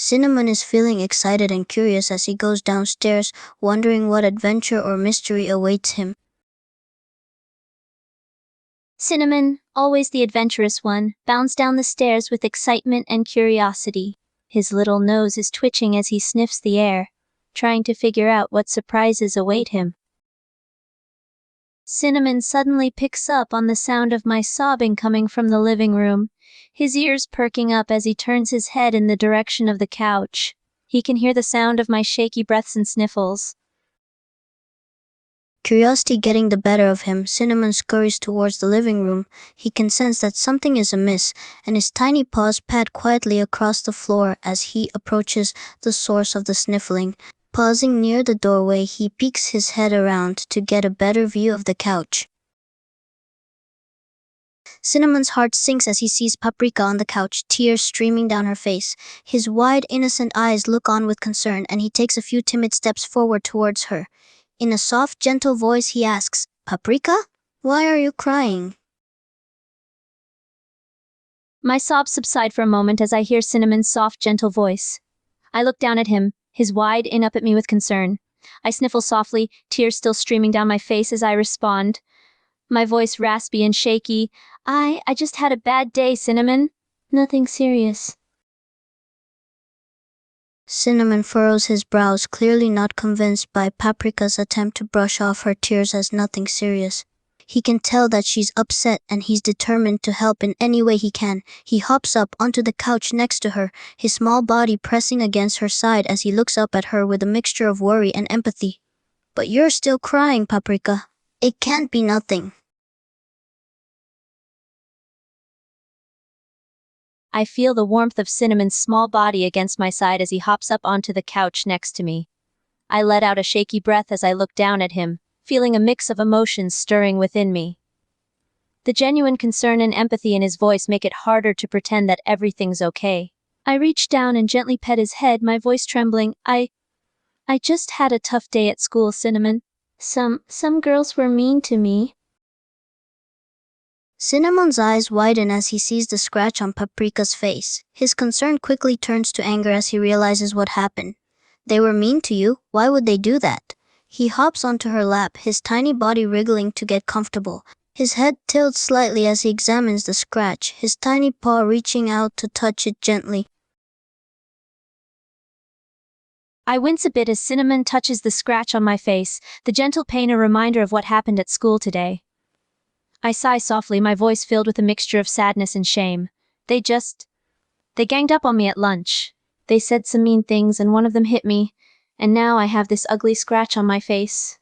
Cinnamon is feeling excited and curious as he goes downstairs, wondering what adventure or mystery awaits him. Cinnamon, always the adventurous one, bounds down the stairs with excitement and curiosity. His little nose is twitching as he sniffs the air, trying to figure out what surprises await him. Cinnamon suddenly picks up on the sound of my sobbing coming from the living room, his ears perking up as he turns his head in the direction of the couch. He can hear the sound of my shaky breaths and sniffles. Curiosity getting the better of him, Cinnamon scurries towards the living room. He can sense that something is amiss, and his tiny paws pad quietly across the floor as he approaches the source of the sniffling. Pausing near the doorway, he peeks his head around to get a better view of the couch. Cinnamon's heart sinks as he sees Paprika on the couch, tears streaming down her face. His wide, innocent eyes look on with concern, and he takes a few timid steps forward towards her. In a soft, gentle voice, he asks, "Paprika? Why are you crying?" My sobs subside for a moment as I hear Cinnamon's soft, gentle voice. I look down at him, his wide eye up at me with concern. I sniffle softly, tears still streaming down my face as I respond. My voice raspy and shaky. I just had a bad day, Cinnamon. Nothing serious. Cinnamon furrows his brows, clearly not convinced by Paprika's attempt to brush off her tears as nothing serious. He can tell that she's upset and he's determined to help in any way he can. He hops up onto the couch next to her, his small body pressing against her side as he looks up at her with a mixture of worry and empathy. "But you're still crying, Paprika. It can't be nothing." I feel the warmth of Cinnamon's small body against my side as he hops up onto the couch next to me. I let out a shaky breath as I look down at him, feeling a mix of emotions stirring within me. The genuine concern and empathy in his voice make it harder to pretend that everything's okay. I reach down and gently pet his head, my voice trembling. I just had a tough day at school, Cinnamon. Some girls were mean to me. Cinnamon's eyes widen as he sees the scratch on Paprika's face. His concern quickly turns to anger as he realizes what happened. "They were mean to you? Why would they do that?" He hops onto her lap, his tiny body wriggling to get comfortable. His head tilts slightly as he examines the scratch, his tiny paw reaching out to touch it gently. I wince a bit as Cinnamon touches the scratch on my face, the gentle pain a reminder of what happened at school today. I sigh softly, my voice filled with a mixture of sadness and shame. They ganged up on me at lunch. They said some mean things and one of them hit me, and now I have this ugly scratch on my face.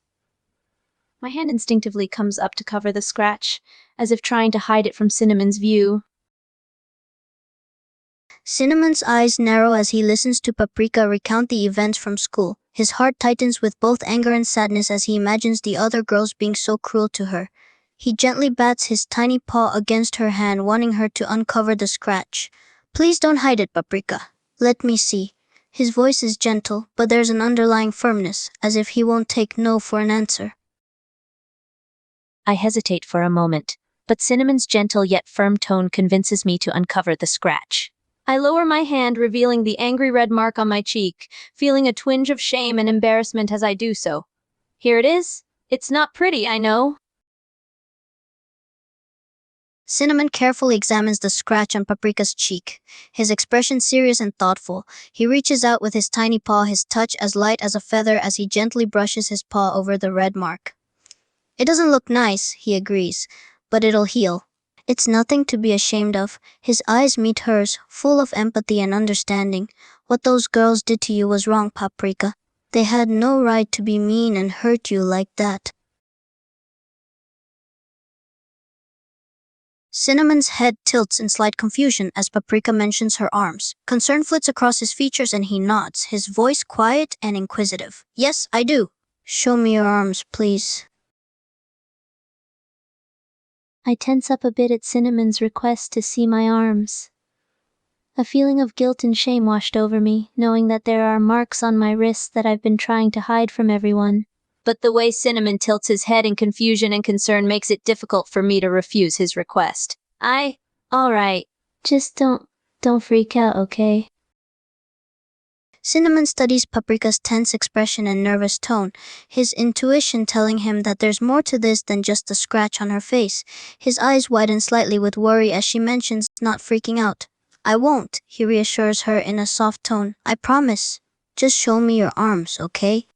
My hand instinctively comes up to cover the scratch, as if trying to hide it from Cinnamon's view. Cinnamon's eyes narrow as he listens to Paprika recount the events from school. His heart tightens with both anger and sadness as he imagines the other girls being so cruel to her. He gently bats his tiny paw against her hand, wanting her to uncover the scratch. "Please don't hide it, Paprika. Let me see." His voice is gentle, but there's an underlying firmness, as if he won't take no for an answer. I hesitate for a moment, but Cinnamon's gentle yet firm tone convinces me to uncover the scratch. I lower my hand, revealing the angry red mark on my cheek, feeling a twinge of shame and embarrassment as I do so. Here it is. It's not pretty, I know. Cinnamon carefully examines the scratch on Paprika's cheek, his expression serious and thoughtful. He reaches out with his tiny paw, his touch as light as a feather as he gently brushes his paw over the red mark. "It doesn't look nice," he agrees, "but it'll heal." "It's nothing to be ashamed of." His eyes meet hers, full of empathy and understanding. "What those girls did to you was wrong, Paprika. They had no right to be mean and hurt you like that." Cinnamon's head tilts in slight confusion as Paprika mentions her arms. Concern flits across his features and he nods, his voice quiet and inquisitive. "Yes, I do." "Show me your arms, please." I tense up a bit at Cinnamon's request to see my arms. A feeling of guilt and shame washed over me, knowing that there are marks on my wrists that I've been trying to hide from everyone. But the way Cinnamon tilts his head in confusion and concern makes it difficult for me to refuse his request. All right. Just don't freak out, okay? Cinnamon studies Paprika's tense expression and nervous tone, his intuition telling him that there's more to this than just a scratch on her face. His eyes widen slightly with worry as she mentions not freaking out. I won't, he reassures her in a soft tone. I promise. Just show me your arms, okay?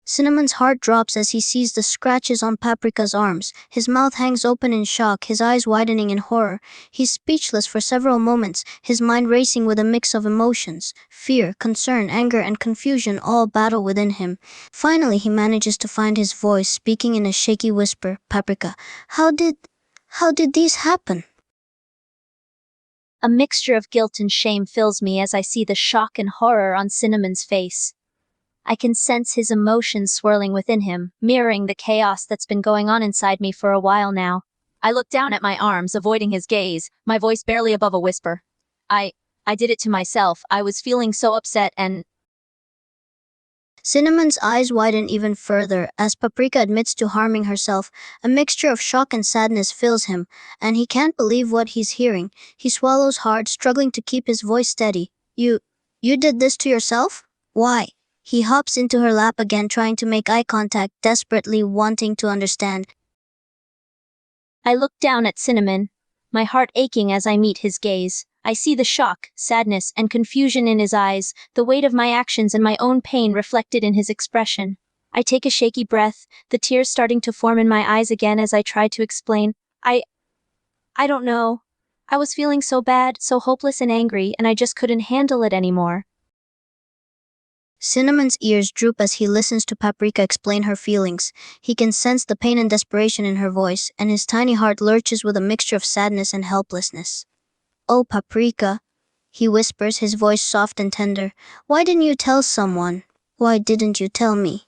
Cinnamon's heart drops as he sees the scratches on Paprika's arms. His mouth hangs open in shock, his eyes widening in horror. He's speechless for several moments, his mind racing with a mix of emotions. Fear, concern, anger, and confusion all battle within him. Finally, he manages to find his voice, speaking in a shaky whisper. Paprika, how did these happen? A mixture of guilt and shame fills me as I see the shock and horror on Cinnamon's face. I can sense his emotions swirling within him, mirroring the chaos that's been going on inside me for a while now. I look down at my arms, avoiding his gaze, my voice barely above a whisper. I did it to myself. I was feeling so upset and Cinnamon's eyes widen even further as Paprika admits to harming herself. A mixture of shock and sadness fills him, and he can't believe what he's hearing. He swallows hard, struggling to keep his voice steady. You did this to yourself? Why? He hops into her lap again, trying to make eye contact, desperately wanting to understand. I look down at Cinnamon, my heart aching as I meet his gaze. I see the shock, sadness, and confusion in his eyes, the weight of my actions and my own pain reflected in his expression. I take a shaky breath, the tears starting to form in my eyes again as I try to explain. I don't know. I was feeling so bad, so hopeless and angry, and I just couldn't handle it anymore. Cinnamon's ears droop as he listens to Paprika explain her feelings. He can sense the pain and desperation in her voice, and his tiny heart lurches with a mixture of sadness and helplessness. Oh, Paprika, he whispers, his voice soft and tender. Why didn't you tell someone? Why didn't you tell me?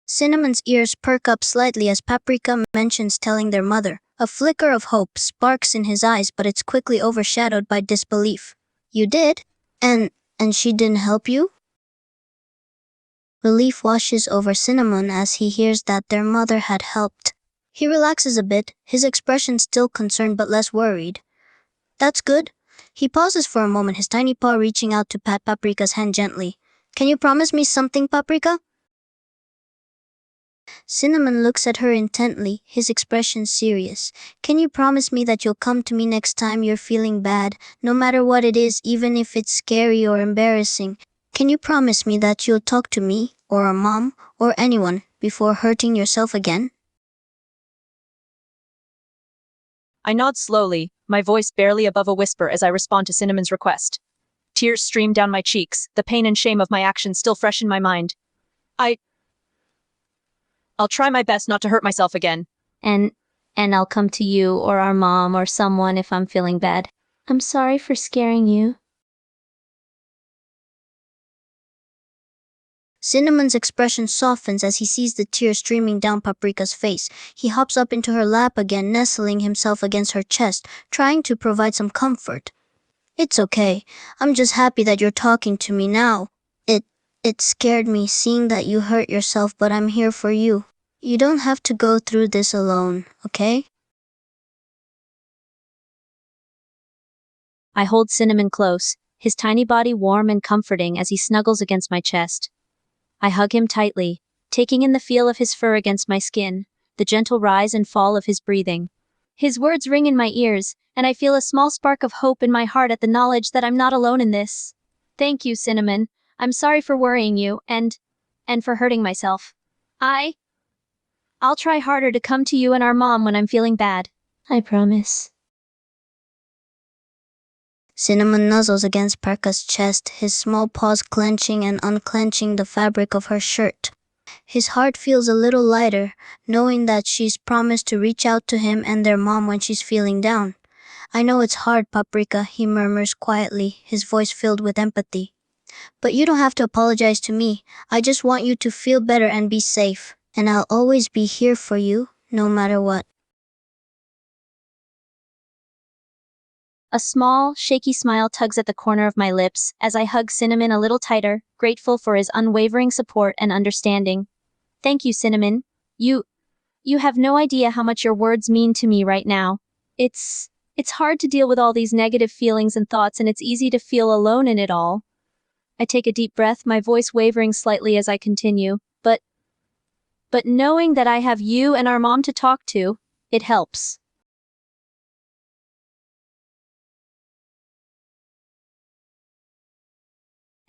Cinnamon's ears perk up slightly as Paprika mentions telling their mother. A flicker of hope sparks in his eyes, but it's quickly overshadowed by disbelief. You did? And she didn't help you? Relief washes over Cinnamon as he hears that their mother had helped. He relaxes a bit, his expression still concerned but less worried. That's good. He pauses for a moment, his tiny paw reaching out to pat Paprika's hand gently. Can you promise me something, Paprika? Cinnamon looks at her intently, his expression serious. Can you promise me that you'll come to me next time you're feeling bad, no matter what it is, even if it's scary or embarrassing? Can you promise me that you'll talk to me, or our mom, or anyone, before hurting yourself again? I nod slowly, my voice barely above a whisper as I respond to Cinnamon's request. Tears stream down my cheeks, the pain and shame of my actions still fresh in my mind. I'll try my best not to hurt myself again. And I'll come to you or our mom or someone if I'm feeling bad. I'm sorry for scaring you. Cinnamon's expression softens as he sees the tears streaming down Paprika's face. He hops up into her lap again, nestling himself against her chest, trying to provide some comfort. It's okay. I'm just happy that you're talking to me now. It scared me seeing that you hurt yourself, but I'm here for you. You don't have to go through this alone, okay? I hold Cinnamon close, his tiny body warm and comforting as he snuggles against my chest. I hug him tightly, taking in the feel of his fur against my skin, the gentle rise and fall of his breathing. His words ring in my ears, and I feel a small spark of hope in my heart at the knowledge that I'm not alone in this. Thank you, Cinnamon. I'm sorry for worrying you, and for hurting myself. I'll try harder to come to you and our mom when I'm feeling bad. I promise. Cinnamon nuzzles against Paprika's chest, his small paws clenching and unclenching the fabric of her shirt. His heart feels a little lighter, knowing that she's promised to reach out to him and their mom when she's feeling down. I know it's hard, Paprika, he murmurs quietly, his voice filled with empathy. But you don't have to apologize to me. I just want you to feel better and be safe. And I'll always be here for you, no matter what. A small, shaky smile tugs at the corner of my lips as I hug Cinnamon a little tighter, grateful for his unwavering support and understanding. Thank you, Cinnamon. You have no idea how much your words mean to me right now. It's It's hard to deal with all these negative feelings and thoughts, and it's easy to feel alone in it all. I take a deep breath, my voice wavering slightly as I continue. But knowing that I have you and our mom to talk to, it helps.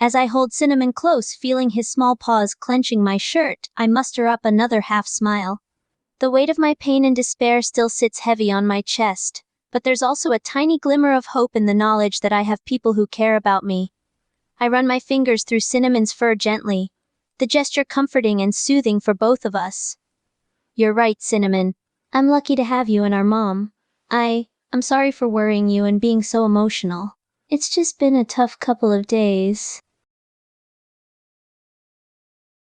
As I hold Cinnamon close, feeling his small paws clenching my shirt, I muster up another half smile. The weight of my pain and despair still sits heavy on my chest, but there's also a tiny glimmer of hope in the knowledge that I have people who care about me. I run my fingers through Cinnamon's fur gently, the gesture comforting and soothing for both of us. You're right, Cinnamon. I'm lucky to have you and our mom. I'm sorry for worrying you and being so emotional. It's just been a tough couple of days.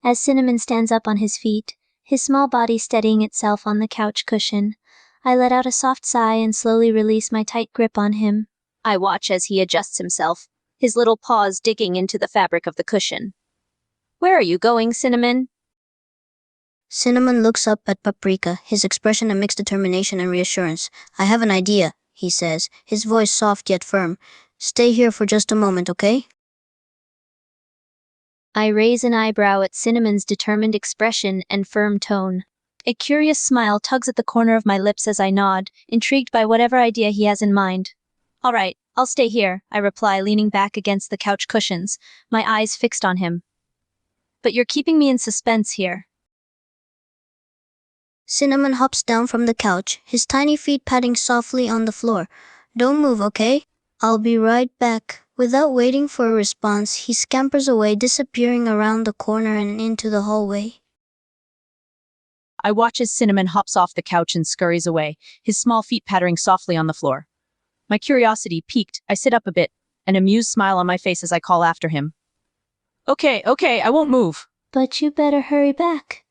As Cinnamon stands up on his feet, his small body steadying itself on the couch cushion, I let out a soft sigh and slowly release my tight grip on him. I watch as he adjusts himself, his little paws digging into the fabric of the cushion. Where are you going, Cinnamon? Cinnamon looks up at Paprika, his expression a mixed determination and reassurance. I have an idea, he says, his voice soft yet firm. Stay here for just a moment, okay? I raise an eyebrow at Cinnamon's determined expression and firm tone. A curious smile tugs at the corner of my lips as I nod, intrigued by whatever idea he has in mind. All right, I'll stay here, I reply, leaning back against the couch cushions, my eyes fixed on him. But you're keeping me in suspense here. Cinnamon hops down from the couch, his tiny feet patting softly on the floor. Don't move, okay? I'll be right back. Without waiting for a response, he scampers away, disappearing around the corner and into the hallway. I watch as Cinnamon hops off the couch and scurries away, his small feet pattering softly on the floor. My curiosity piqued, I sit up a bit, an amused smile on my face as I call after him. Okay, I won't move. But you better hurry back.